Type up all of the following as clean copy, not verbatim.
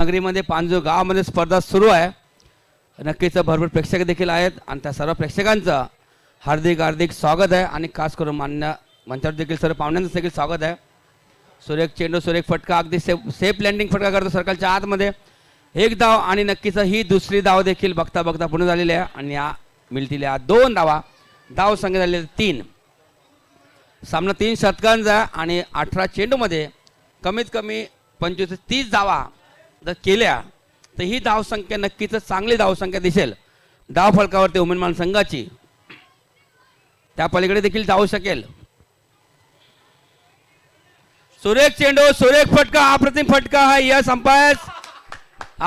नगरीमध्ये पांजू गावामध्ये स्पर्धा सुरू आहे. नक्कीच भरपूर प्रेक्षक देखील आहेत आणि त्या सर्व प्रेक्षकांचं हार्दिक हार्दिक स्वागत आहे आणि खास करून मान्य मंचावर देखील सर्व पाहुण्यांचं देखील स्वागत आहे. सुरेख चेंडू सुरेख फटका अगदी सेफ लँडिंग फटका करतो सर्कलच्या आतमध्ये. एक धाव आणि नक्कीच ही दुसरी धाव देखील बघता बघता पूर्ण झालेली आहे आणि या मिळतील या 2 धावा. धाव संख्या झालेली 3. सामना 3 षटकांचा आणि 18 चेंडूमध्ये कमीत कमी 25 ते 30 धावा जर केल्या तर ही धावसंख्या नक्कीच चांगली धावसंख्या दिसेल धाव फलकावरती उमेदमान संघाची. त्या पलीकडे देखील जाऊ शकेल. सुरेख चेंडू सुरेख फटका अप्रतिम फटका हा यश अंपायर्स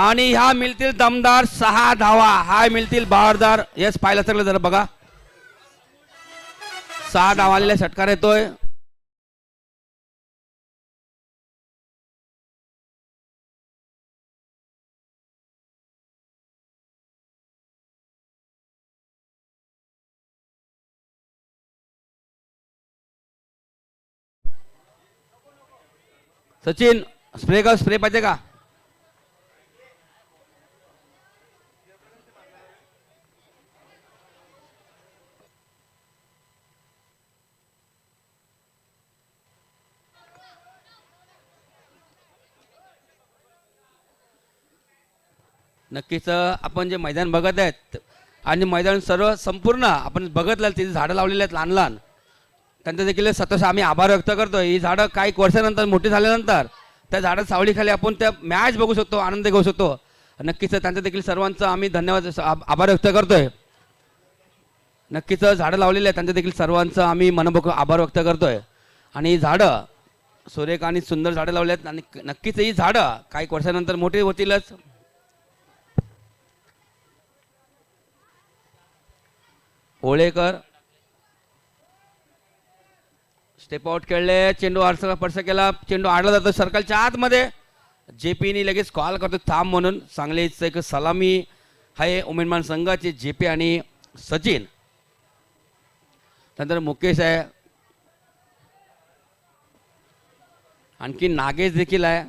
आणि ह्या मिळतील दमदार 6 धावा. हा मिळतील बहारदार यश पाहायला सगळं जरा बघा 6 धावा आलेला षटकार येतोय. सचिन स्प्रे का स्प्रे पाहिजे का? नक्कीच आपण जे मैदान बघत आहेत आणि मैदान सर्व संपूर्ण आपण बघितलं तिथे झाडं लावलेली आहेत लहान लहान त्यांचं देखील सतत आम्ही आभार व्यक्त करतो. ही झाडं काही वर्षानंतर मोठी झाल्यानंतर त्या झाडं सावलीखाली आपण त्या मॅच बघू शकतो आनंद घेऊ शकतो. नक्कीच त्यांचं देखील सर्वांचं आम्ही धन्यवाद आभार व्यक्त करतोय. नक्कीच झाडं लावलेली आहेत त्यांचं देखील सर्वांचं आम्ही मनपूर्वक आभार व्यक्त करतोय. आणि झाडं सुरेख आणि सुंदर झाडं लावली आहेत आणि नक्कीच ही झाडं काही वर्षानंतर मोठी होतीलच. होळेकर स्टेप आउट खेळले. चेंडू आरसा स्पर्श केला. चेंडू आडला जातो सर्कलच्या आतमध्ये. जेपीने लगेच कॉल करतो थांब म्हणून. चांगलीच एक सलामी आहे उमेदमान संघाचे जेपी आणि सचिन. नंतर मुकेश आहे आणखी नागेश देखील आहे.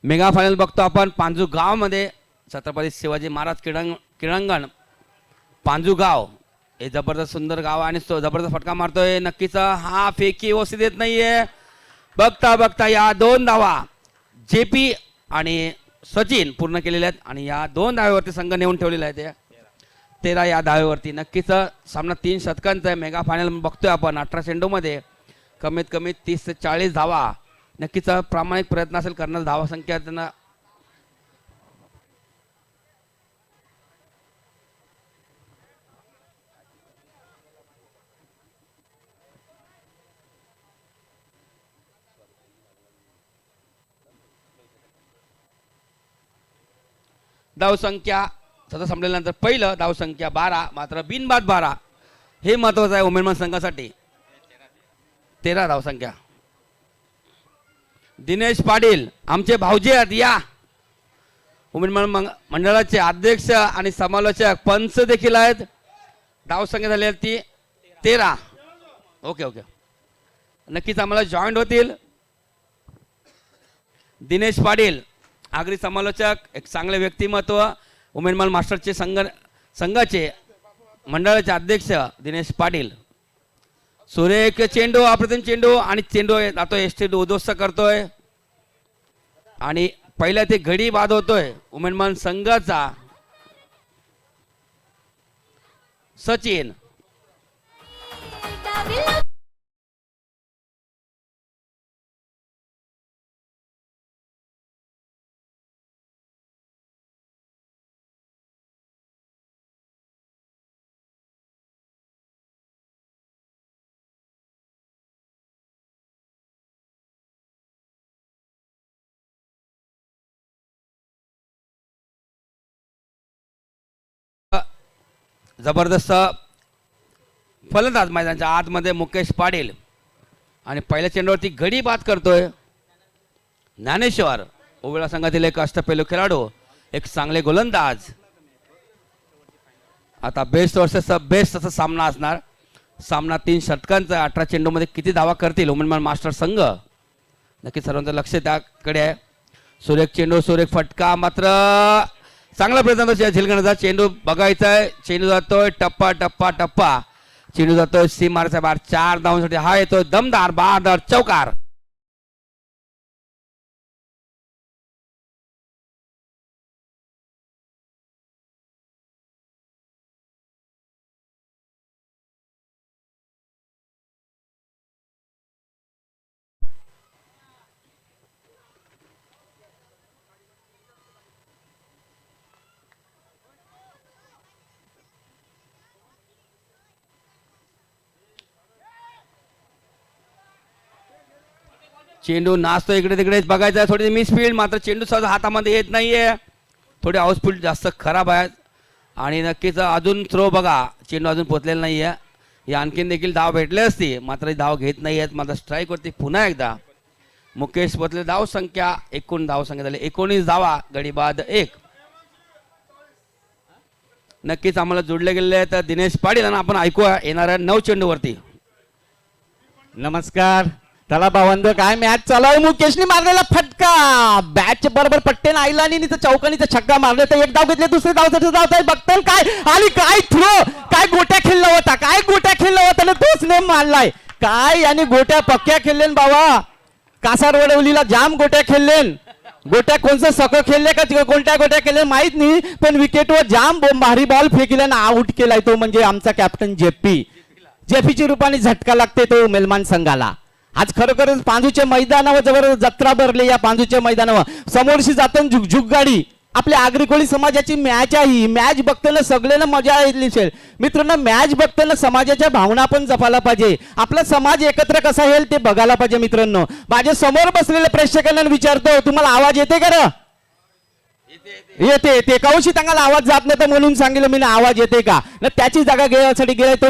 मेगा फायनल बघतो आपण पांजू गावमध्ये छत्रपती शिवाजी महाराज क्रीडांगण पांजू गाव. हे जबरदस्त सुंदर गाव आणि जबरदस्त फटका मारतोय. नक्कीच हा फेकी व्यवस्थित येत नाहीये. बघता बघता या 2 धावा जेपी आणि सचिन पूर्ण केलेल्या आहेत आणि या 2 धावेवरती संघ नेऊन ठेवलेला आहे. 13 या धावेवरती. नक्कीच सामना 3 षटकांचा आहे. मेगा फायनल बघतोय आपण 18 चेंडूमध्ये कमीत कमी 30 ते 40 धावा. नक्कीच प्रामाणिक प्रयत्न असेल करणार धावा संख्या त्यांना धावसंख्या सतत संपल्यानंतर पहिलं धावसंख्या 12 मात्र बिनबाद 12 हे महत्वाचं आहे उमेदवार संघासाठी. 13 धावसंख्या. दिनेश पाटील आमचे भाऊजी आहेत या उमेदवार मंडळाचे अध्यक्ष आणि समालोचक पंच देखील आहेत. धावसंख्या झाली आहे ती 13. ओके ओके नक्कीच आम्हाला जॉईंट होतील. दिनेश पाटील आगरी समालोचक एक चांगले व्यक्तिमत्व उमेदवार मास्टरचे संघाचे मंडळाचे अध्यक्ष दिनेश पाटील. सुरेख चेंडू अप्रतिम चेंडू आणि चेंडू जातो एसटी उद्ध्वस्त करतोय आणि पहिल्या ते घडी बाद होतोय उमेदवार संघाचा सचिन. जबरदस्त फलंदाज मैदानाच्या आतमध्ये मुकेश पाटील आणि पहिल्या चेंडूवरती घडी बाद करतोय ज्ञानेश्वर ओवेळा संघातील एक अष्टपैलू खेळाडू एक चांगले गोलंदाज. आता बेस्ट वर्सेस बेस्ट असा सामना असणार. सामना 3 षटकांचा 18 चेंडूमध्ये किती धावा करतील उमेदवार मास्टर संघ नक्की सर्वांचं लक्ष त्याकडे आहे. सुरेख चेंडू, सुरेख फटका, मात्र चांगला प्रयत्न झिलगण्याचा. चेंडू बघायचा आहे, चेंडू जातोय टप्पा टप्पा टप्पा, चेंडू जातोय सीमारच्या बाहेर. 4 धावांसाठी हा येतोय दमदार बहादर चौकार. चेंडू नाचतो इकडे तिकडे, बघायचा थोडी मिस फील्ड, मात्र चेंडू सहज हातामध्ये येत नाहीये. थोडी आउटफील्ड जास्त खराब आहे आणि नक्कीच अजून थ्रो बघा, चेंडू अजून पोचलेला नाहीये. या आणखीन देखील धाव भेटले असती, मात्र धाव घेत नाही आहेत. मात्र स्ट्राईक वरती पुन्हा एकदा मुकेश पोचले. धाव संख्या एकूण धाव संख्या झाली 19 धावा, गडी बाद 1. नक्कीच आम्हाला जोडले गेले आहेत दिनेश पाटील आणि आपण ऐकूया येणाऱ्या 9 चेंडूवरती. नमस्कार. चला भावंड, काय मॅच चालू आहे. मुकेशने मारलेला फटका बॅटच्या बरोबर पट्टेन आईला आणि चौकानीचा छक्का मारले. तर एक धाव घेतले, दुसरे धाव बघताय काय आणि काय थ्रो, काय गोट्या खेळला होता, काय गोट्या खेळला होता ना तोच नेम मारलाय. काय आणि गोट्या पक्क्या खेळलेन बाबा. कासार वडवलीला जाम गोट्या खेळलेन. गोट्या कोणचं सक खेळले का कोणत्या गोट्या खेळले माहित नाही, पण विकेटवर जाम भारी बॉल फेकले ना आउट केलाय तो म्हणजे आमचा कॅप्टन जेपीची रूपाने झटका लागते तो मेलमान संघाला. आज खरोखरच पांजूच्या मैदानावर जवळ जत्रा भरली. या पांजूच्या मैदानावर समोरशी जाताना झुकझुक गाडी. आपल्या आगरी कोळी समाजाची मॅच आहे ही. मॅच बघताना सगळ्यांना मजा येतली असेल मित्रांनो. मॅच बघताना समाजाच्या भावना पण जपायला पाहिजे. आपला समाज एकत्र कसा येईल ते बघायला पाहिजे मित्रांनो. माझ्या समोर बसलेल्या प्रेक्षकांना विचारतो, तुम्हाला आवाज येते का रे? येते. कौशी त्यांना आवाज जात नाही तर म्हणून सांगितलं मी ना आवाज येते का. त्याची जागा घेण्यासाठी गेलाय तो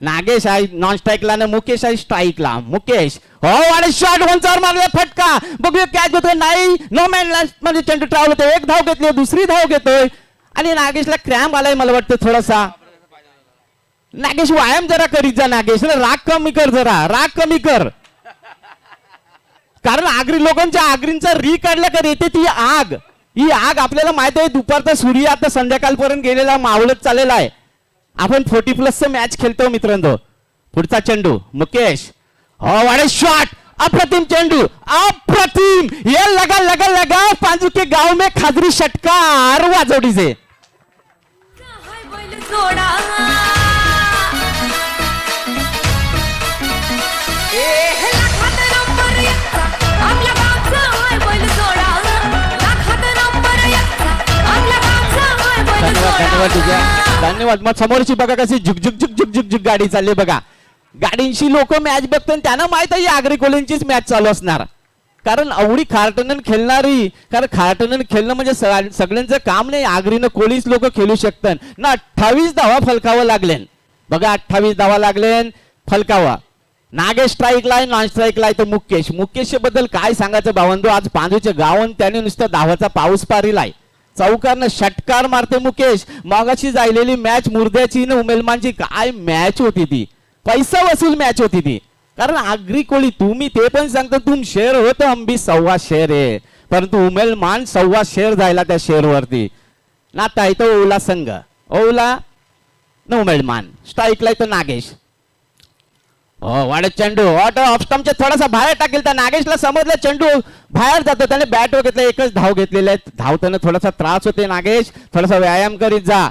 नागेश आहे नॉन स्ट्राईकला ना मुकेश आहे स्ट्राईकला. मुकेश हो आणि शॉट वंचावर मारला फटका. बघूया कॅच घेतोय नाही, नो मॅन लास्ट मध्ये चेंडू ट्रॅव्हल होते. एक धाव घेतली, दुसरी धाव घेतोय आणि नागेशला क्रॅम्प आलाय मला वाटतं थोडासा. नागेश व्यायाम जरा करीत जा. नागेश राग कमी कर, जरा राग कमी कर. कारण आगरी लोकांच्या आगरींचा री काढल्या कर येते ती आग. ही आग आपल्याला माहित आहे. दुपारचा सूर्य आता संध्याकाळपर्यंत गेलेला मावळत चाललेला आहे. आपण 40+ मॅच खेळतो मित्रांनो. पुढचा चेंडू मुकेश हो वाडे शॉट, अप्रतिम चेंडू, अप्रतिम. ये लगा पांजू के गांव में खाजरी षटकार वाजवडी से. धन्यवाद. मग समोरची बघा कशी झुक गाडी चालली बघा. गाडींशी लोक मॅच बघतात त्यांना माहित आहे आगरी कोलींचीच मॅच चालू असणार. कारण एवढी खारटणन खेळणारी, कारण खारटणन खेळणं म्हणजे सगळ्यांचं काम नाही. आगरीनं कोळीच लोक खेळू शकतात ना. 28 धावा फलकावं लागले बघा. 28 धावा लागले फलकावा. नागेश स्ट्राईकला आहे, नॉन स्ट्राईकला आहे तो मुकेश बद्दल काय सांगायचं भावंडो. आज पांजूच्या गावात त्याने नुसतं धावाचा पाऊस पारिलाय. चौकारनं षटकार मारते मुकेश. मागाशी जायलेली मॅच मुर्द्याची न उमेलमानची काय मॅच होती ती. पैसा वसूल मॅच होती ती. कारण आगरी कोळी तुम्ही ते पण सांगता तुम शेअर होतं अंबी 1.25 शेअर आहे, परंतु उमेलमान 1.25 शेअर जायला त्या शेअर वरती. नाता आहे तो ओला संघ, ओला न उमेलमान. स्ट्राईकला आहे तो नागेश. हो वाढत चेंडू ऑफ स्टंपच्या थोडासा बाहेर टाकेल. त्या नागेशला समजलं चेंडू बाहेर जातो. त्याने बॅट घेतलं, एकच धाव घेतलेले आहेत. धावताना थोडासा त्रास होते. नागेश थोडासा व्यायाम करीत जा.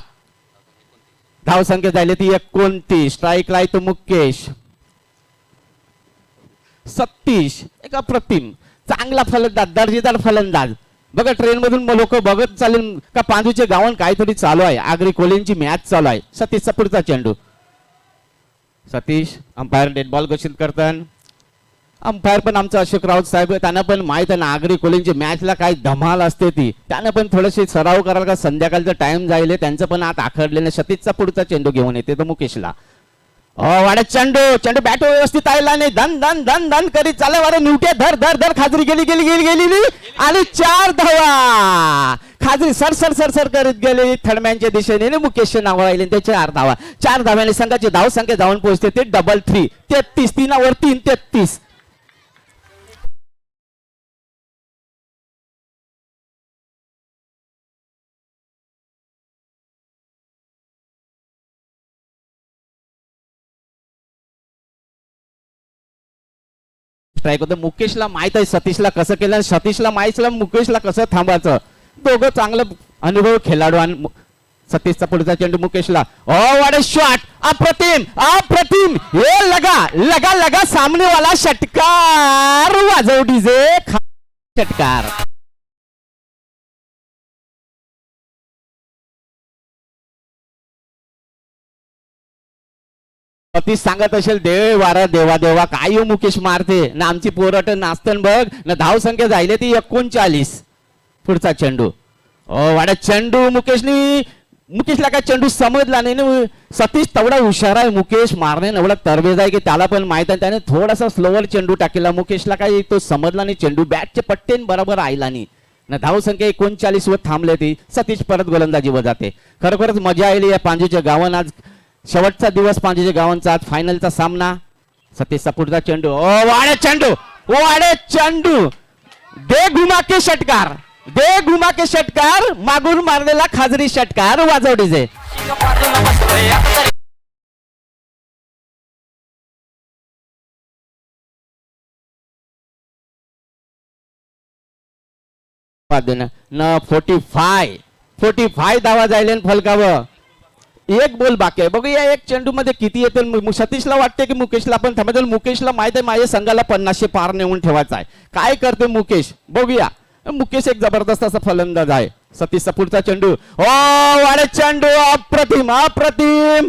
धाव संख्या झाली ती 29. स्ट्राईकला आहे तो मुकेश. 36 एक अप्रतिम चांगला फलंदाज, दर्जेदार फलंदाज. बघा ट्रेन मधून लोक बघत चालेल का पांजूचे गावन काहीतरी चालू आहे. आगरी कोल्यांची मॅच चालू आहे. सतीशचा पुढचा चेंडू. सतीश अंपायर डेड बॉल घोषित करतात. अंपायर पण आमचा अशोक राऊत साहेब, त्यांना पण माहित आहे ना आगरी कोल्यांची मॅचला काय धमाल असते ती. त्यांना पण थोडेसे सराव करायला का संध्याकाळचा टाइम जाईल. त्यांचं पण आत आखडलेलं. सतीशचा पुढचा चेंडू घेऊन येते तो मुकेशला. वाढत चेंडू बॅट व्यवस्थित आलेला नाही. धन करीत चालला. वारे निवट्या धर खाजरी गेली आणि 4 धावा. खाजरी सर करीत गेले थर्डमॅनच्या दिशेने. मुकेश नाव राहिले त्याचे 4 धावा. 4 धाव्याने संघाची धाव संख्या जाऊन पोहोचते ते 3-3. 33 3 वर 3 33. स्ट्राईक होतं. मुकेशला माहित आहे सतीशला कसं केलं आणि सतीशला माहित मुकेशला कसं थांबायचं. दोघं चांगलं अनुभव खेळाडू आणि सतीशचा पुढचा चेंडू मुकेशला. ओ व्हाट अ शॉट, अप्रतिम अप्रतिम. ये लगा लगा लगा सामने वाला षटकार. वाजव डीजे, षटकार. सतीश सांगत असेल देव वारा देवा देवा काय हो मुकेश मारते ना. आमची पोरट नाचतन बघ ना. धाव संख्या जायले ती 39. पुढचा चेंडू. ओ वाडा चेंडू मुकेशला काय चेंडू समजला नाही ना. सतीश तेवढा हुशार आहे. मुकेश मारणे एवढा तरबेज आहे की त्याला पण माहित आहे. त्याने थोडासा स्लोवर चेंडू टाकेला. मुकेशला काही तो समजला नाही चेंडू. बॅटचे पट्टे बरोबर आयला नाही ना. धाव संख्या 39 वर थांबले ती. सतीश परत गोलंदाजीवर जाते. खरोखरच मजा आली या पांजूच्या गावात. आज शेवटचा दिवस पांजूच्या गावांचा. आज फायनलचा सामना. सतीशचा पुढचा चेंडू. ओ वाडे चेंडू, ओ वाडे चेंडू. दे घुमा के षटकार, दे घुमा के षटकार. मागून मारलेला खाजरी षटकार. वाजव डीजे. न 45 धावा जायले फलकावं. एक बोल बाकी आहे. बघूया एक चेंडू मध्ये किती येतील. सतीशला वाटते की मुकेशला पण थांबायचं. मुकेशला माहित आहे माझ्या संघाला 50 पार नेऊन ठेवायचा आहे. काय करते मुकेश बघूया. मुकेश एक जबरदस्त असा फलंदाज आहे. सतीशचा पुढचा चेंडू. ओ वाडे चेंडू, अप्रतिम अप्रतिम.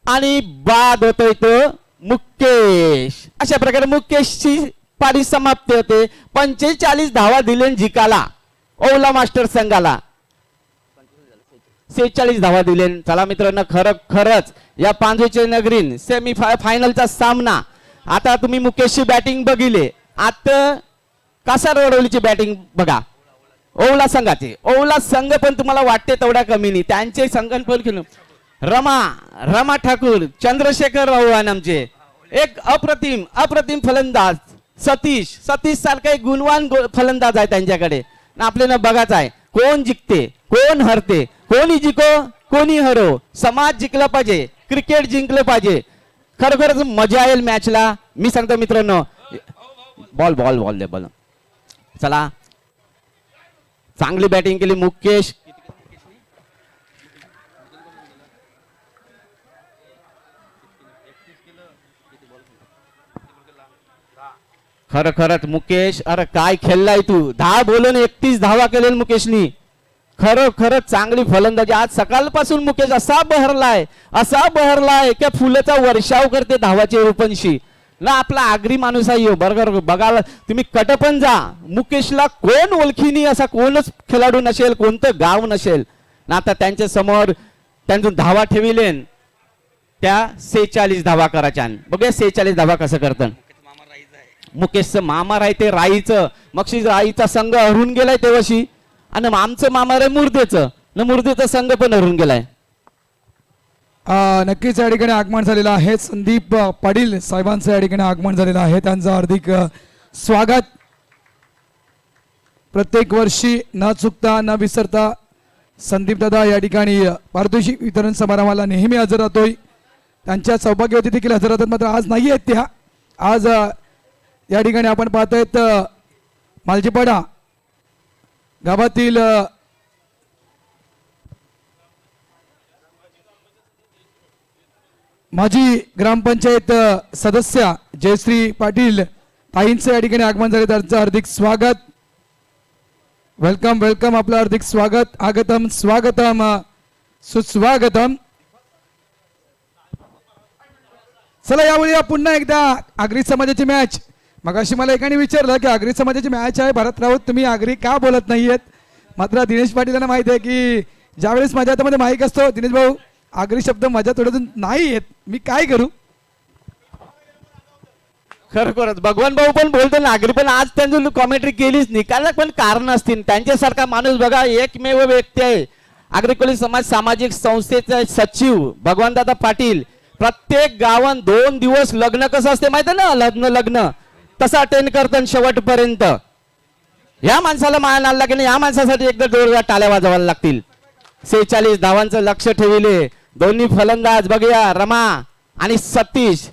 आणि बाद होतो इथं मुकेश. अशा प्रकारे मुकेशची पारी समाप्ती होते. 45 धावा दिले जिकाला ओला मास्टर संघाला. 46 धावा दिले. चला मित्रांनो खरंच या पांजूचे नगरीन सेमी फायनलचा सामना. आता तुम्ही मुकेशची बॅटिंग बघिले. आता कासार वडवलीची बॅटिंग बघा. ओवला संघाचे. ओवला संघ पण तुम्हाला वाटते तेवढा कमी नाही. त्यांचे संघ पण खेळून रमा ठाकूर, चंद्रशेखर राहुल आमचे एक अप्रतिम फलंदाज. सतीश सारखा एक गुणवान फलंदाज आहे त्यांच्याकडे. आपल्याला बघायचं आहे कोण जिंकते कोण हरते. कोणी जिंको कोणी हरो. समाज जिंकला पाहिजे, क्रिकेट जिंकलं पाहिजे. खरोखरच मजा येईल मॅचला. मी सांगतो मित्रांनो. बॉल बॉल बॉल दे बॉल. चला चांगली बॅटिंग केली मुकेश. खरंच मुकेश अरे काय खेळलाय तू. 10 बोलून 31 धावा केले मुकेशनी. खरंच चांगली फलंदाजी. आज सकाळपासून मुकेश असा बहरलाय की फुलाचा वर्षाव करते धावाचे रूपंशी ना. आपला आगरी माणूस आहे बरोबर. बघायला तुम्ही कट पण जा. मुकेशला कोण ओळखीनी असा कोणच खेळाडू नसेल, कोणतं गाव नसेल ना. आता त्यांच्या समोर त्यांतून धावा ठेविले. त्या 46 धावा करायच्या. बघूया 46 धावा कसं करतात. मुकेशचं मामा राहते राईचं. मग राईचा संघ हरून गेलाय तेव्हाशी. आणि आमचं मामा रे मुर्देचा संघ पण हरून गेलाय. नक्कीच या ठिकाणी आगमन झालेलं आहे. संदीप पाटील साहेबांचं या ठिकाणी आगमन झालेलं आहे. त्यांचं हार्दिक स्वागत. प्रत्येक वर्षी न चुकता न विसरता संदीप दादा या ठिकाणी पारितोषिक वितरण समारंभाला नेहमी हजर राहतोय. त्यांच्या सौभाग्यवती देखील हजर राहतात. मात्र आज नाही आहेत त्या. आज या ठिकाणी आपण पाहतायत मालजीपाडा गावातील माजी ग्रामपंचायत सदस्य जयश्री पाटील ताईंचं या ठिकाणी आगमन झाले. त्यांचं हार्दिक स्वागत. वेलकम आपलं हार्दिक स्वागत. आगतम स्वागतम सुस्वागतम. चला यावेळी पुन्हा एकदा आगरी समाजाची मॅच. मगाशी मला एकाने विचारलं की आगरी समाजाची मॅच आहे भरत राऊत तुम्ही आगरी का बोलत नाहीयेत. मात्र दिनेश पाटील यांना माहिती आहे की ज्यावेळेस माझ्या हातामध्ये माईक असतो दिनेश भाऊ आगरी शब्द माझ्या तोंडातून नाही येत. मी काय करू. खरंच भगवान भाऊ पण बोलतो ना आगरी. पण आज त्यांनी कॉमेंट्री केलीच नाही. कारण पण कारण असतील. त्यांच्यासारखा माणूस बघा एकमेव व्यक्ती आहे. आगरी कोळी समाज सामाजिक संस्थेचे सचिव भगवानदादा पाटील. प्रत्येक गावात 2 दिवस लग्न कसं असते माहिती ना. लग्न तसं अटेंड करतात शेवटपर्यंत. या माणसाला माया लागेल. या माणसासाठी एकदा जोरदार टाळ्या वाजवायला लागतील. 46 धावांचं लक्ष ठेवले दोन्ही फलंदाज. बघूया रमा आणि सतीश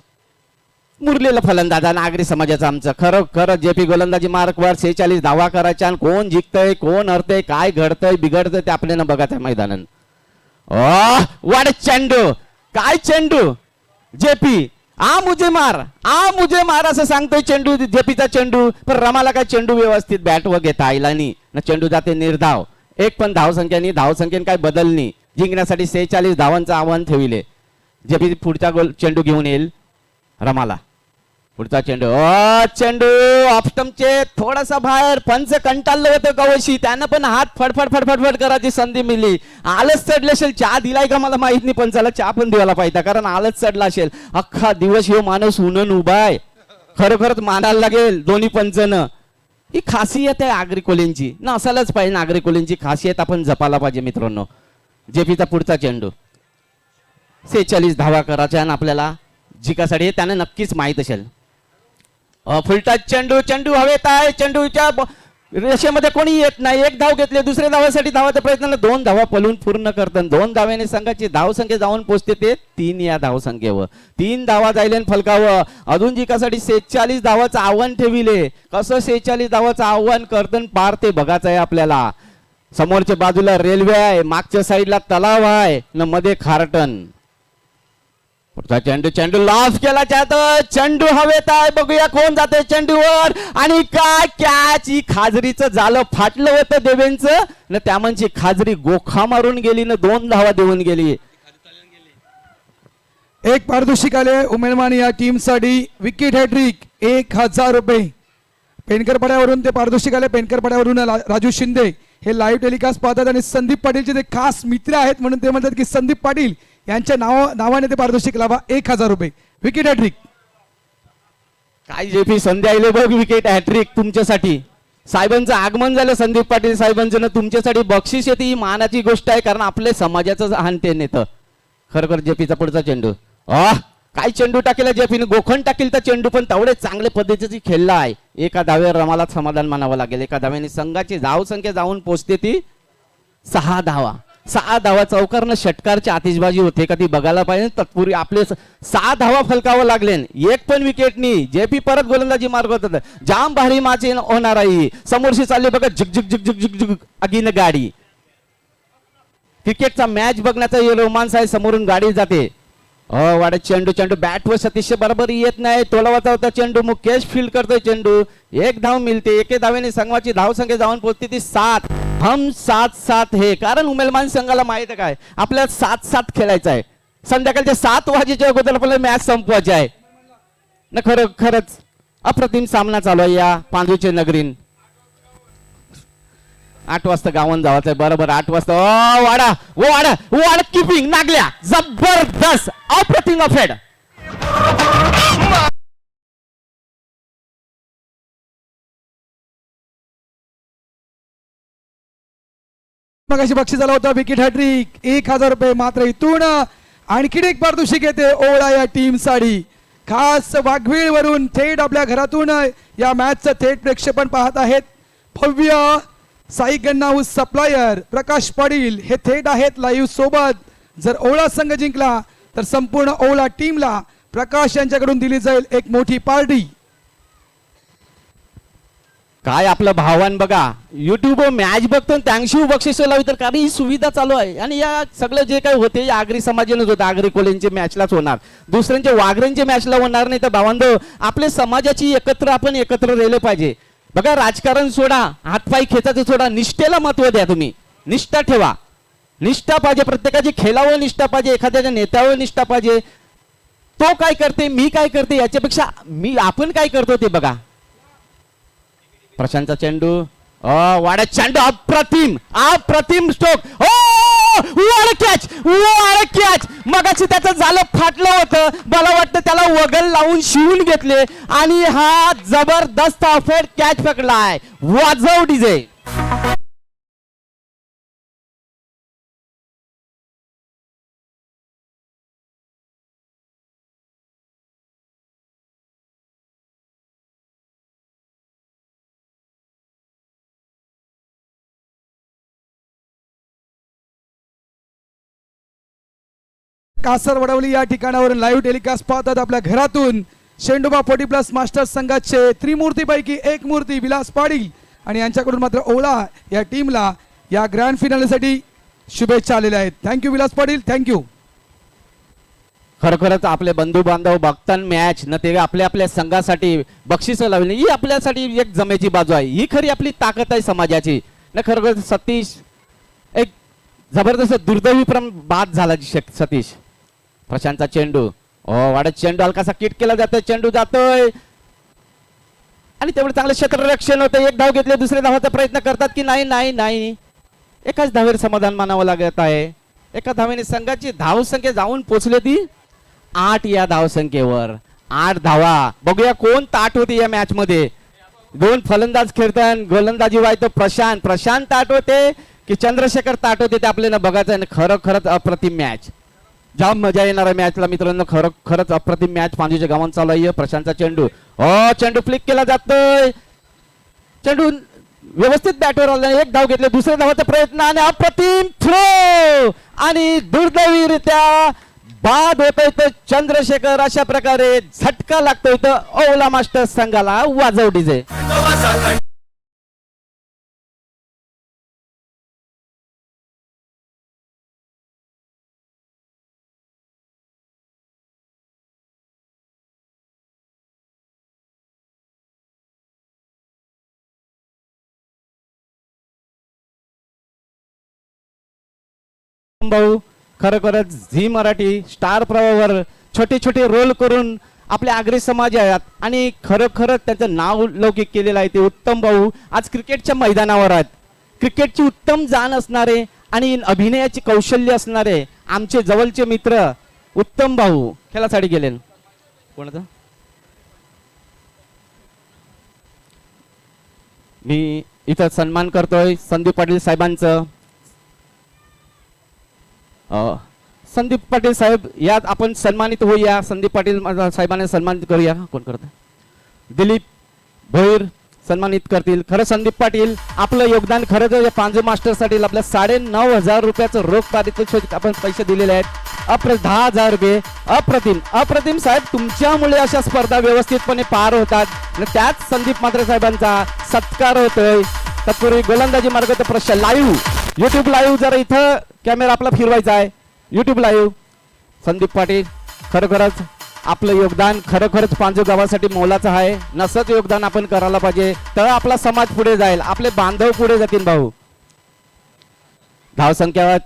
मुरलेला फलंदाज आणि आगरी समाजाचा आमचं खरं खरं जेपी गोलंदाजी मार्कवर 46 धावा करायच्या आणि कोण जिंकतय कोण हरतय काय घडतंय बिघडतंय ते आपल्याला बघत आहे मैदानात. वाट चेंडू काय चेंडू जेपी आ मुझे मार असं सांगतोय चेंडू जेपीचा चेंडू पण रमाला काय चेंडू व्यवस्थित बॅट वर घेता आला नाही ना चेंडू जाते निर्धाव एक पण धावसंख्येने काय बदलणी जिंकण्यासाठी 46 धावांचं आव्हान ठेवले. जेपी पुढचा गोल चेंडू घेऊन येईल रमाला पुढचा चेंडू चेंडू ऑफस्टमचे थोडासा बाहेर पंच कंटाळलं होतं कवशी त्यानं पण हात फडफड करायची संधी मिळली. आलच चढले असेल चहा दिलाय का मला माहित नाही पंचाला चहा पण द्यायला पाहिजे कारण आलच चढला असेल अख्खा दिवस ह्यो माणूस उन्हन उभाय खरोखरच मानायला लागेल दोन्ही पंचनं. ही खासियत आहे आगरी कोल्यांची ना असायलाच पाहिजे आगरी कोल्यांची खासियत आपण जपायला पाहिजे मित्रांनो. जेपीचा पुढचा चेंडू 46 धावा करायच्या आणि आपल्याला जिकासाठी त्यानं नक्कीच माहित असेल. फुलटा चेंडू हवेत आहे चेंडूच्या रेषेमध्ये कोणी येत नाही एक धाव घेतले दुसऱ्या धावासाठी धावाच्या प्रयत्नाला 2 धावा पलून पूर्ण करतात 2 धाव्याने संघाची धावसंख्या जाऊन पोहोचते ते 3 या धावसंख्येवर 3 धावा जायले फलकावं अजून जिकासाठी 46 धावाचं आव्हान ठेविले कसं 46 धावाचं आव्हान करतन पार ते बघायचं आहे आपल्याला. समोरच्या बाजूला रेल्वे आहे मागच्या साईडला तलाव आहे न मध्ये खारटन. चेंडू लॉस केला त्यात चेंडू हवेत आहे बघूया कोण जाते चेंडूवर आणि काय कॅच ही खाजरीचं झालं फाटलं होतं देवेंचं न त्यामध्ये खाजरी गोखा मारून गेली न 2 धावा देऊन गेली. एक पारितोषिक आले उमेदवार या टीमसाठी विकेट हॅट्रिक 1000 रुपये. पेनकर पड्यावरून ते पारितोषिक आले पेनकर पड्यावरून राजू शिंदे हे लाईव्ह टेलिकास्ट पाहतात आणि संदीप पाटीलचे ते खास मित्र आहेत म्हणून ते म्हणतात की संदीप पाटील यांच्या नावाने ते पारितोषिक लावा 1000 रुपये विकेट हॅट्रिक. काय जेपी संधी आले बघ विकेट हॅट्रिक तुमच्यासाठी साहेबांचं आगमन झालं संदीप पाटील साहेबांचं तुमच्यासाठी बक्षीस येते ही मानाची गोष्ट आहे कारण आपल्या समाजाचं हानते नेतं. खरोखर जेपीचा पुढचा चेंडू काय चेंडू टाकेला जेपीने गोखंड टाकेल तर चेंडू पण तेवढे चांगल्या पद्धतीची खेळला आहे. एका धाव्यावर रमाला समाधान मानावं लागेल एका धाव्याने संघाची धावसंख्या जाऊन पोहोचते ती 6 धावा 6 धावा चौकारनं षटकारची आतिषबाजी होते का ती बघायला पाहिजे. तत्पूर्वी आपले 6 धावा फलकावं लागले एक पण विकेटनी जेपी परत गोलंदाजी मार्ग होत जाम भारी माचे होणार आहे. समोरशी चालली बघा झुक झुक झुक झुक झुक अगीन गाडी क्रिकेटचा मॅच बघण्याचा रोमांस आहे समोरून गाडी जाते. वाढत चेंडू बॅटवर सतीश बरोबर येत नाही टोलावाचा होता चेंडू मुकेश फील्ड करतोय चेंडू 1 धाव मिळते एके धावेने संघाची धावसंख्या जाऊन पोहोचते ती 7 हम 7-7 हे कारण उमेलमान संघाला माहित आहे काय आपल्याला 7-7 खेळायचं आहे संध्याकाळच्या 7 वाजेच्या अगोदर आपल्याला मॅच संपवायची आहे ना. खरंच अप्रतिम सामना चालू आहे या पांडूचे नगरीन. 8 वाजता गावात जावायचं आहे बरोबर 8 वाजता वाडा किपिंग नागल्या जबरदस्त अप्रतिम अफेड. मगाशी बक्षीस आला होता विकेट हॅट्रिक 1000 रुपये. मात्र इथून आणखीन एक पारितोषिक येते ओळा या टीम साठी खास वाघवीळ वरून थेट आपल्या घरातून या मॅचचं थेट प्रेक्षेपण पाहत आहेत. भव्य साई गन्ना हाऊस सप्लायर प्रकाश पाटील हे थेट आहेत लाईव्ह सोबत. जर ओळा संघ जिंकला तर संपूर्ण ओळा टीमला प्रकाश यांच्याकडून दिली जाईल एक मोठी पार्टी. काय आपलं भावान बघा युट्यूबवर मॅच बघतो त्यांशी बक्षीस लावी तर कारण ही सुविधा चालू आहे आणि या सगळं जे काही होते आगरी समाजानेच होतं आगरी कोल्यांचे मॅचलाच होणार दुसऱ्यांच्या वाघरांच्या मॅचला होणार नाही. तर भावांनो आपल्या समाजाची आपण एकत्र राहिले पाहिजे. बघा राजकारण सोडा हातपाय खेचायचं सोडा निष्ठेला महत्व द्या. तुम्ही निष्ठा ठेवा निष्ठा पाहिजे प्रत्येकाची खेळावर निष्ठा पाहिजे एखाद्याच्या नेत्यावर निष्ठा पाहिजे. तो काय करते मी काय करते याच्यापेक्षा आपण काय करतो ते बघा. प्रशांतचा चेंडू वाडा चेंडू अप्रतिम स्ट्रोक कॅच मगाशी त्याचं झालं फाटलं होतं मला वाटतं त्याला वगल लावून शिवून घेतले आणि हा जबरदस्त अफेड कॅच पकडलाय. वाजव डीजे. कासर वडवली या ठिकाणावरून लाईव्ह टेलिकास्ट पाहतात आपल्या घरातून शेंडोबा 40+ मास्टर्स संघाचे त्रिमूर्तीपैकी एक मूर्ती विलास पाटील आणि यांच्याकडून मात्र ओळा या टीमला या ग्रँड फिनालेसाठी शुभेच्छा आलेल्या आहेत. Thank you Vilas Patil, thank you. खरोखरच आपले बंधू बांधव बघताना मॅच न ते आपल्या आपल्या संघासाठी बक्षिसं लावली, ही आपल्यासाठी एक जमेची बाजू आहे. ही खरी आपली ताकद आहे समाजाची ना. खरोखर सतीश एक जबरदस्त दुर्दैवी बाद झाला सतीश. प्रशांतचा चेंडू वाढत चेंडू हलकासा किट केला जातोय, चेंडू जातोय आणि तेवढं चांगलं क्षेत्ररक्षण होतं. एक धाव घेतले, दुसऱ्या धावाचा प्रयत्न करतात की नाही नाही नाही, एकाच धावेवर समाधान मानावं लागत आहे. एका धावेने संघाची धावसंख्या जाऊन पोचली ती 8 या धावसंख्येवर. 8 धावा. बघूया कोण ताट होते या मॅच मध्ये. 2 फलंदाज खेळतात, गोलंदाजी व्हायचं प्रशांत ताट होते की चंद्रशेखर ताट होते ते आपल्याला बघायचं आहे. खरंच अप्रतिम मॅच, जाम मजा येणार आहे मॅचला मित्रांनो. खरंच अप्रतिम मॅच पांजूच्या गावात चालू आहे. प्रशांतचा चेंडू चेंडू फ्लिक केला जातोय, चेंडू व्यवस्थित बॅटवर आला, एक धाव घेतले, दुसऱ्या धावाचा प्रयत्न आणि अप्रतिम थ्रो आणि दुर्दैवीरित्या बाद होतोय तर चंद्रशेखर. अशा प्रकारे झटका लागतोय तर ओला मास्टर्स संघाला वाजव डीजे. भाऊ खरोखरच झी मराठी स्टार प्रवाहावर छोटे छोटे रोल करून आपल्या आगरी समाज आहेत आणि खरोखरच त्याचं नाव लौकिक केलेलं आहे ते उत्तम भाऊ आज क्रिकेटच्या मैदानावर आहेत. क्रिकेटची उत्तम जाण असणारे आणि अभिनयाची कौशल्य असणारे आमचे जवळचे मित्र उत्तम भाऊ खेळासाठी गेले. कोणाचं मी इथं सन्मान करतोय संदीप पाटील साहेबांचं. संदीप पाटील साहेब यात आपण सन्मानित होऊया. संदीप पाटील साहेबांना सन्मानित करूया. कोण करत? दिलीप भोईर सन्मानित करतील. खरं संदीप पाटील आपलं योगदान खरंच या पांजू मास्टर साठी आपल्या 9,500 रुपयाचं रोख पारितोषिक आपण पैसे दिलेले आहेत. 10,000 रुपये. अप्रतिम साहेब, तुमच्यामुळे अशा स्पर्धा व्यवस्थितपणे पार होतात. त्याच संदीप मात्रे साहेबांचा सत्कार होतोय. तत्पूर्वी गोलंदाजी मार्ग प्रश्न लाईव्ह युट्यूब लाईव्ह जरा इथं कॅमेरा आपला फिरवायचा आहे. युट्यूब लाईव्ह संदीप पाटील खरोखरच आपलं योगदान खरोखरच पांजू गावासाठी मोलाचं आहे. नसंच योगदान आपण करायला पाहिजे तर आपला समाज पुढे जाईल, आपले बांधव पुढे जातील. भाऊ धावसंख्या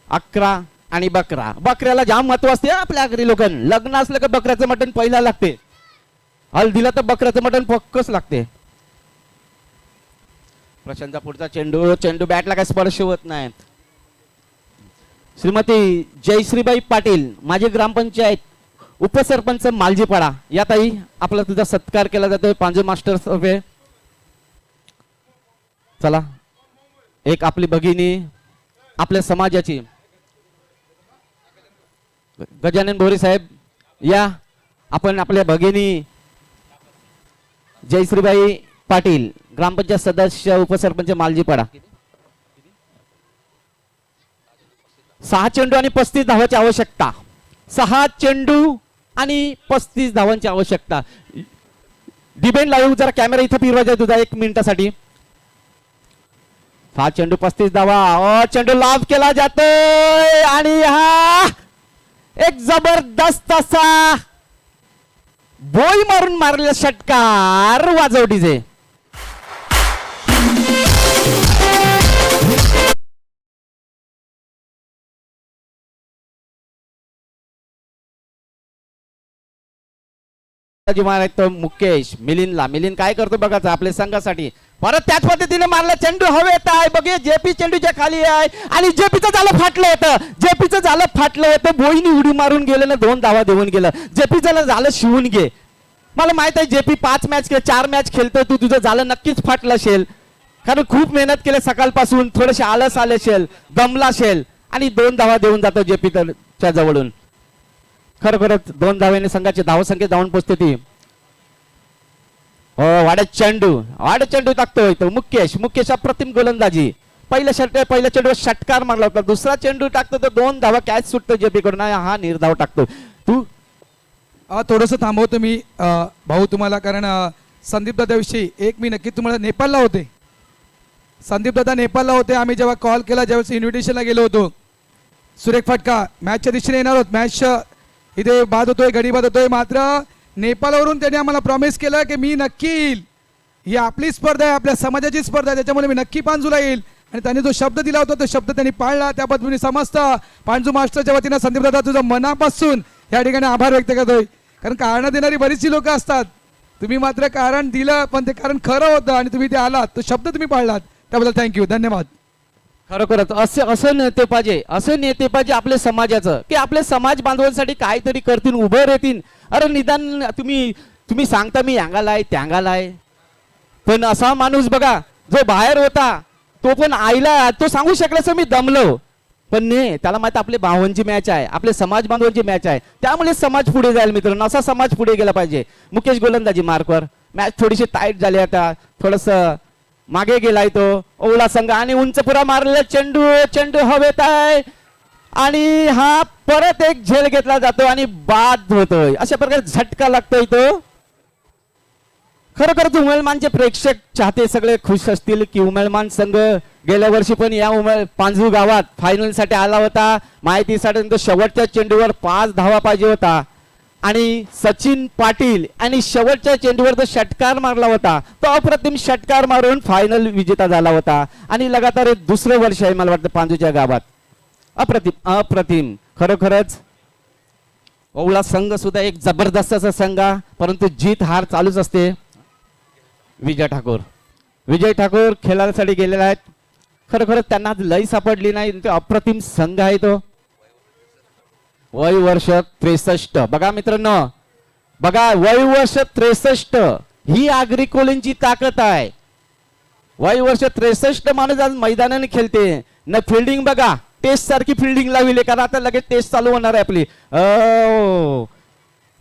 11 आणि बकऱ्याला जाम महत्व असते आपल्या आगरी लोकांना. लग्न असलं का बकऱ्याचं मटण पहिला लागते. हल्दीला तर बकऱ्याचं मटण पक्कच लागते. प्रशांतचा पुढचा चेंडू बॅटला काय स्पर्श होत नाही. श्रीमती जयश्रीबाई पाटील माजी ग्रामपंचायत उपसरपंच मालजीपाडा या ताई आपला तुझा सत्कार केला जातोय पांजू मास्टर्स तर्फे. चला एक आपली भगिनी आपल्या समाजाची गजानन भोरे साहेब या आपण आपल्या भगिनी जयश्रीबाई पाटील ग्रामपंचायत सदस्य उपसरपंच मालजीपाडा. 6 चेंडू आणि 35 धावांची आवश्यकता. 6 चेंडू आणि 35 धावांची आवश्यकता. डिबेन लाईव्ह जरा कॅमेरा इथं फिरवायचा तुझा 1 मिनिटासाठी. 6 चेंडू 35 धावा. चेंडू लाभ केला जातोय आणि हा एक जबरदस्त असा बोई मारून मारलेला षटकार वाजव डीजे. मुकेश मिलिंद काय करतो बघायचं आपल्या संघासाठी. परत त्याच पद्धतीने मारला चेंडू हवेत आहे. बघे जेपी चेंडूच्या खाली आहे आणि जेपीचं झालं फाटलं होतं. बोईनी उडी मारून गेलं ना 2 धावा देऊन गेलं. जेपीचं झालं शिवून घे. मला माहित आहे जेपी 5 मॅच 4 मॅच खेळतोय तू, तुझं झालं नक्कीच फाटलं असेल कारण खूप मेहनत केली सकाळपासून. थोडेसे आलस आले असेल, दमला असेल आणि 2 धावा देऊन जातो जेपीच्या जवळून. खरोखरच 2 धावेने संघाची धावसंख्या जाऊन पोचते ती. वाढत चेंडू टाकतोय तो मुकेश अप्रतिम गोलंदाजी. पहिल्या चेंडूवर षटकार मारला होता. दुसरा चेंडू टाकतो तर 2 धावा कॅच सुटतो जेपी कडून. हा निर्धाव टाकतो. तू थोडंसं थांबवतो मी भाऊ तुम्हाला, कारण संदीप दादाविषयी एक मी नक्की तुम्हाला नेपाळला होते. संदीप दादा नेपाळला होते. आम्ही जेव्हा कॉल केला, ज्यावेळेस इन्व्हिटेशनला गेलो होतो, सुरेख फटका मॅचच्या दिशेने येणार आहोत, मॅच इथे बाद होतोय, गडी बाद होतोय, मात्र नेपाळवरून त्यांनी आम्हाला प्रॉमिस केलं की मी नक्की येईल, ही आपली स्पर्धा आहे, आपल्या समाजाची स्पर्धा आहे, त्याच्यामुळे मी नक्की पांजूला येईल. आणि त्यांनी जो शब्द दिला होता तो शब्द त्यांनी पाळला. त्या पद्धतीने समस्त पांजू मास्टरच्या वतीनं संदीप दादा तुझं मनापासून या ठिकाणी आभार व्यक्त करतोय. कारण कारण देणारी बरीचशी लोक असतात, तुम्ही मात्र कारण दिलं, पण ते कारण खरं होतं आणि तुम्ही ते आलात, तो शब्द तुम्ही पाळलात, त्याबद्दल थँक्यू, धन्यवाद. खरोखरच असं नेते पाहिजे, असं नेते पाहिजे आपल्या समाजाचं, की आपल्या समाज बांधवांसाठी काहीतरी करतील, उभं राहतील. अरे निदान तुम्ही सांगता मी यांगालाय त्यांगालाय, पण असा माणूस बघा जो बाहेर होता तो पण आईला तो सांगू शकला असं मी दमलो, पण नाही, त्याला माहिती आपले भावांची मॅच आहे, आपले समाज बांधवांची मॅच आहे, त्यामुळे समाज पुढे जाईल. मित्रांनो, असा समाज पुढे गेला पाहिजे. मुकेश गोलंदाजी मार्कवर मॅच थोडीशी टाईट झाली, आता थोडस मागे गेलाय तो ओवळा संघ आणि उंच पुरा मारलेला चेंडू हवेत आहे आणि हा परत एक झेल घेतला जातो आणि बाद होतोय. अशा प्रकारे झटका लागतोय तो. खरोखरच उमलमानचे प्रेक्षक चाहते सगळे खुश असतील की उमलमान संघ गेल्या वर्षी पण या पांजू गावात फायनल साठी आला होता. माहितीसाठी शेवटच्या चेंडूवर 5 धावा पाहिजे होता आणि सचिन पाटील आणि शेवटच्या चेंडूवर तो षटकार मारला होता, तो अप्रतिम षटकार मारून फायनल विजेता झाला होता. आणि लगातार दुसरं वर्ष आहे मला वाटतं पांजूच्या गावात. अप्रतिम खरोखरच. ओवळा संघ सुद्धा एक जबरदस्त असा संघ, परंतु जीत हार चालूच असते. विजय ठाकूर खेळासाठी गेलेला आहेत. खरोखरच त्यांना लय सापडली नाही, तो अप्रतिम संघ आहे तो. वय वर्ष 63. बघा मित्रांनो, बघा वय वर्ष 63 ही आगरी कोलिंची ताकद आहे. वय वर्ष 63 माणूस आज मैदानाने खेळते ना. फिल्डिंग बघा, टेस्ट सारखी फिल्डिंग लावली, कारण आता लगेच टेस्ट चालू होणार आहे आपली.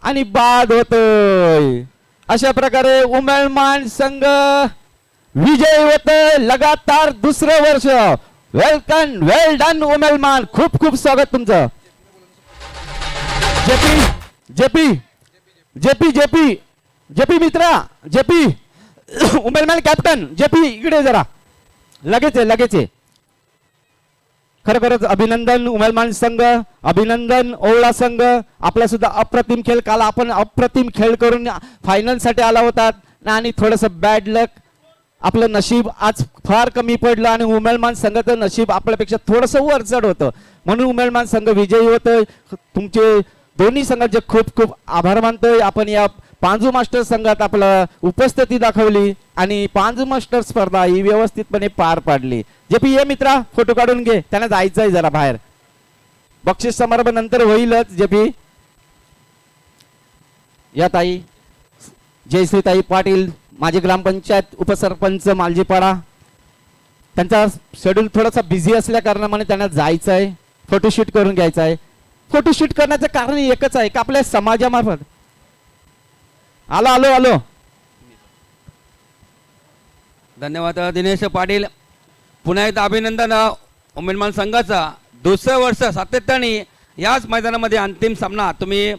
आणि बाद होतोय. अशा प्रकारे उमलमान संघ विजय होतोय लगातार दुसरं वर्ष. वेलकम, वेल डन उमलमान, खूप खूप स्वागत तुमचं. जेपी मित्रा, जेपी उमलमान कॅप्टन, जेपी इकडे जरा, लगेच आहे. खरोखरच अभिनंदन उमलमान संघ, अभिनंदन ओवळा संघ. आपला सुद्धा अप्रतिम खेळ, काल आपण अप्रतिम खेळ करून फायनल साठी आला होता आणि थोडस बॅड लक, आपलं नशीब आज फार कमी पडलं आणि उमलमान संघाचं नशीब आपल्यापेक्षा थोडस वर चढ होतं, म्हणून उमलमान संघ विजयी होतोय. तुमचे दोन्ही संघाचे खूप खूप आभार मानतोय. आपण या पांजू मास्टर संघात आपलं उपस्थिती दाखवली आणि पांजू मास्टर स्पर्धा ही व्यवस्थितपणे पार पाडली. जेपी ये मित्रा, फोटो काढून घे, त्यांना जायचंय जरा बाहेर. बक्षीस समारंभ नंतर होईलच. जेपी या ताई जयश्रीताई पाटील, माजी ग्रामपंचायत उपसरपंच मालजीपाडा, त्यांचा शेड्यूल थोडासा बिझी असल्या कारणाने त्यांना जायचंय, फोटोशूट करून घ्यायचं आहे. फोटोशूट करण्याचं कारण एकच आहे की आपल्या समाजामार्फत आलो. धन्यवाद दिनेश पाटील. पुन्हा एकदा अभिनंदन उमलमान संघाचा. दुसरं वर्ष सातत्याने याच मैदानामध्ये अंतिम सामना तुम्ही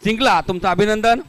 जिंकला, तुमचं अभिनंदन.